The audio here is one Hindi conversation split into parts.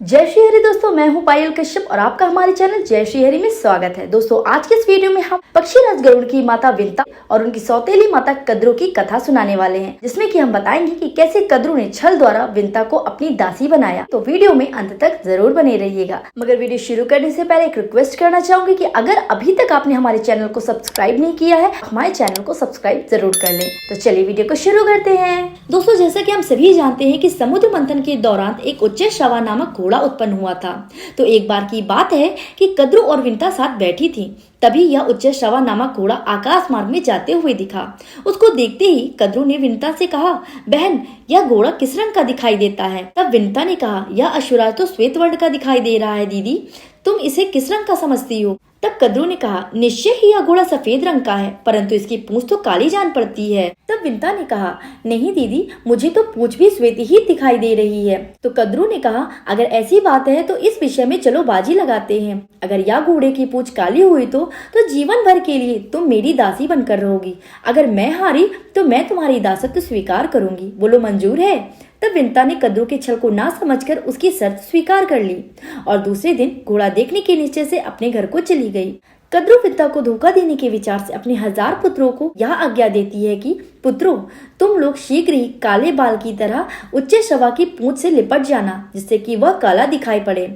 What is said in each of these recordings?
जय श्री हरि दोस्तों, मैं हूं पायल कश्यप और आपका हमारे चैनल जय श्री हरि में स्वागत है। दोस्तों, आज के इस वीडियो में हम पक्षीराज गरुड़ की माता विंता और उनकी सौतेली माता कद्रू की कथा सुनाने वाले हैं, जिसमें कि हम बताएंगे कि कैसे कद्रू ने छल द्वारा विंता को अपनी दासी बनाया। तो वीडियो में अंत तक जरूर बने रहिएगा। मगर वीडियो शुरू करने से पहले एक रिक्वेस्ट करना चाहूंगी कि अगर अभी तक आपने हमारे चैनल को सब्सक्राइब नहीं किया है, हमारे चैनल को सब्सक्राइब जरूर कर लें। तो चलिए वीडियो को शुरू करते हैं। दोस्तों, जैसा कि हम सभी जानते हैं कि समुद्र मंथन के दौरान एक उच्चैःश्रवा नामक घोड़ा उत्पन्न हुआ था। तो एक बार की बात है कि कद्रू और विंता साथ बैठी थी। तभी यह उच्चैःश्रवा नामक घोड़ा आकाश मार्ग में जाते हुए दिखा। उसको देखते ही कद्रू ने विंता से कहा, बहन, यह घोड़ा किस रंग का दिखाई देता है? तब विंता ने कहा, यह अश्वराज तो श्वेत वर्ण का दिखाई दे रहा है दीदी, तुम इसे किस रंग का समझती हो? तब कद्रू ने कहा, निश्चय ही यह घोड़ा सफेद रंग का है, परंतु इसकी पूंछ तो काली जान पड़ती है। तब विंता ने कहा, नहीं दीदी, मुझे तो पूंछ भी श्वेत ही दिखाई दे रही है। तो कद्रू ने कहा, अगर ऐसी बात है तो इस विषय में चलो बाजी लगाते हैं। अगर यह घोड़े की पूंछ काली हुई तो जीवन भर के लिए तुम मेरी दासी बनकर रहोगी। अगर मैं हारी तो मैं तुम्हारी दासत्व स्वीकार करूंगी। बोलो, मंजूर है? तब विंता ने कद्रू के छल को ना समझकर उसकी शर्त स्वीकार कर ली और दूसरे दिन घोड़ा देखने के निश्चय से अपने घर को चली गई। कद्रू विंता को धोखा देने के विचार से अपने 1000 पुत्रों को यह आज्ञा देती है कि पुत्रों, तुम लोग शीघ्र ही काले बाल की तरह उच्चैःश्रवा की पूंछ से लिपट जाना, जिससे कि वह काला दिखाई पड़े।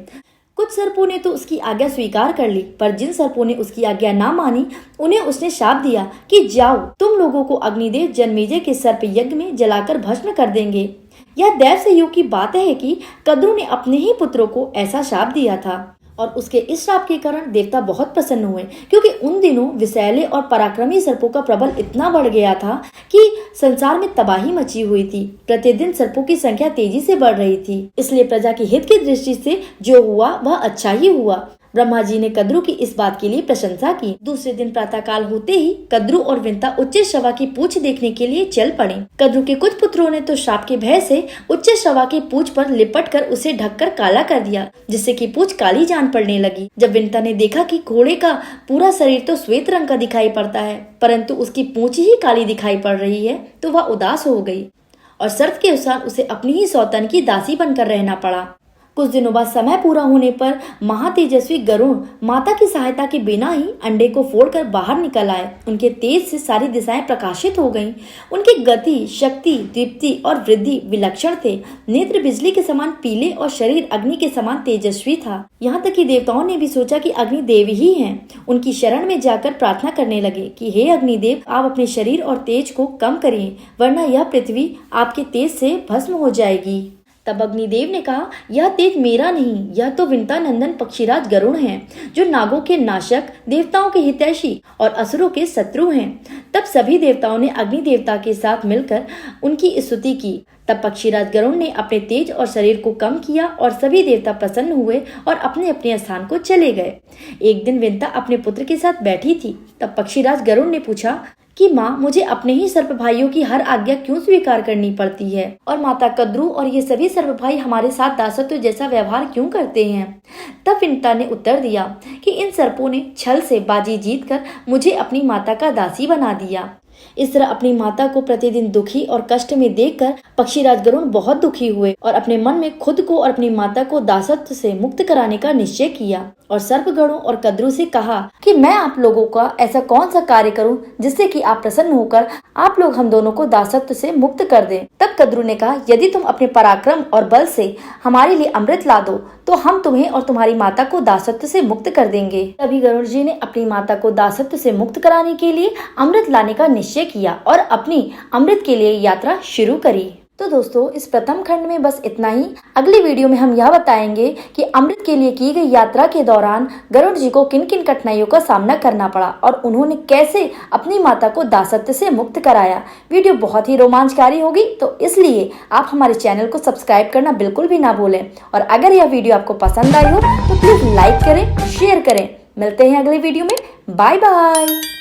कुछ सर्पों ने तो उसकी आज्ञा स्वीकार कर ली, पर जिन सर्पों ने उसकी आज्ञा ना मानी उन्हें उसने शाप दिया कि जाओ, तुम लोगों को अग्निदेव जन्मेजय के सर्प यज्ञ में जलाकर भस्म कर देंगे। यह दैव संयोग की बात है कि कद्रू ने अपने ही पुत्रों को ऐसा शाप दिया था और उसके इस श्राप के कारण देवता बहुत प्रसन्न हुए, क्योंकि उन दिनों विषैले और पराक्रमी सर्पों का प्रबल इतना बढ़ गया था कि संसार में तबाही मची हुई थी। प्रतिदिन सर्पों की संख्या तेजी से बढ़ रही थी, इसलिए प्रजा के हित की दृष्टि से जो हुआ वह अच्छा ही हुआ। ब्रह्मा जी ने कद्रू की इस बात के लिए प्रशंसा की। दूसरे दिन प्रातःकाल होते ही कद्रू और विंता उच्चैःश्रवा की पूंछ देखने के लिए चल पड़े। कद्रू के कुछ पुत्रों ने तो श्राप के भय से उच्चैःश्रवा की पूंछ पर लिपट कर उसे ढककर काला कर दिया, जिससे कि पूंछ काली जान पड़ने लगी। जब विंता ने देखा कि घोड़े का पूरा शरीर तो श्वेत रंग का दिखाई पड़ता है, परंतु उसकी पूंछ ही काली दिखाई पड़ रही है, तो वह उदास हो गई और शर्त के अनुसार उसे अपनी ही सौतन की दासी बनकर रहना पड़ा। कुछ दिनों बाद समय पूरा होने पर महातेजस्वी गरुड़ माता की सहायता के बिना ही अंडे को फोड़कर बाहर निकल आए। उनके तेज से सारी दिशाएं प्रकाशित हो गईं। उनकी गति, शक्ति, दीप्ति और वृद्धि विलक्षण थे। नेत्र बिजली के समान पीले और शरीर अग्नि के समान तेजस्वी था। यहाँ तक कि देवताओं ने भी सोचा कि अग्नि देव ही हैं। उनकी शरण में जाकर प्रार्थना करने लगे कि हे अग्निदेव, आप अपने शरीर और तेज को कम करिए, वरना यह पृथ्वी आपके तेज से भस्म हो जाएगी। तब अग्निदेव ने कहा, यह तेज मेरा नहीं, यह तो विंता नंदन पक्षीराज गरुड़ हैं, जो नागों के नाशक, देवताओं के हितैषी और असुरों के शत्रु हैं। तब सभी देवताओं ने अग्नि देवता के साथ मिलकर उनकी स्तुति की। तब पक्षीराज गरुड़ ने अपने तेज और शरीर को कम किया और सभी देवता प्रसन्न हुए और अपने अपने स्थान को चले गए। एक दिन विंता अपने पुत्र के साथ बैठी थी। तब पक्षीराज गरुड़ ने पूछा कि माँ, मुझे अपने ही सर्प भाइयों की हर आज्ञा क्यों स्वीकार करनी पड़ती है, और माता कद्रू और ये सभी सर्प भाई हमारे साथ दासत्व जैसा व्यवहार क्यों करते हैं? तब विंता ने उत्तर दिया कि इन सर्पों ने छल से बाजी जीतकर मुझे अपनी माता का दासी बना दिया। इस तरह अपनी माता को प्रतिदिन दुखी और कष्ट में देखकर पक्षीराज गरुड़ बहुत दुखी हुए और अपने मन में खुद को और अपनी माता को दासत्व से मुक्त कराने का निश्चय किया और सर्पगणों और कद्रू से कहा कि मैं आप लोगों का ऐसा कौन सा कार्य करूं जिससे कि आप प्रसन्न होकर आप लोग हम दोनों को दासत्व से मुक्त कर दें। तब कद्रू ने कहा, यदि तुम अपने पराक्रम और बल से हमारे लिए अमृत ला दो तो हम तुम्हें और तुम्हारी माता को दासत्व से मुक्त कर देंगे। तभी गरुड़ जी ने अपनी माता को दासत्व से मुक्त कराने के लिए अमृत लाने का निश्चय किया और अपनी अमृत के लिए यात्रा शुरू करी। तो दोस्तों, इस प्रथम खंड में बस इतना ही। अगली वीडियो में हम यह बताएंगे कि अमृत के लिए की गई यात्रा के दौरान गरुड़ जी को किन किन कठिनाइयों का सामना करना पड़ा और उन्होंने कैसे अपनी माता को दासत्व से मुक्त कराया। वीडियो बहुत ही रोमांचकारी होगी, तो इसलिए आप हमारे चैनल को सब्सक्राइब करना बिल्कुल भी ना भूलें। और अगर यह वीडियो आपको पसंद आई हो तो प्लीज लाइक करें, शेयर करें। मिलते हैं अगले वीडियो में। Bye bye.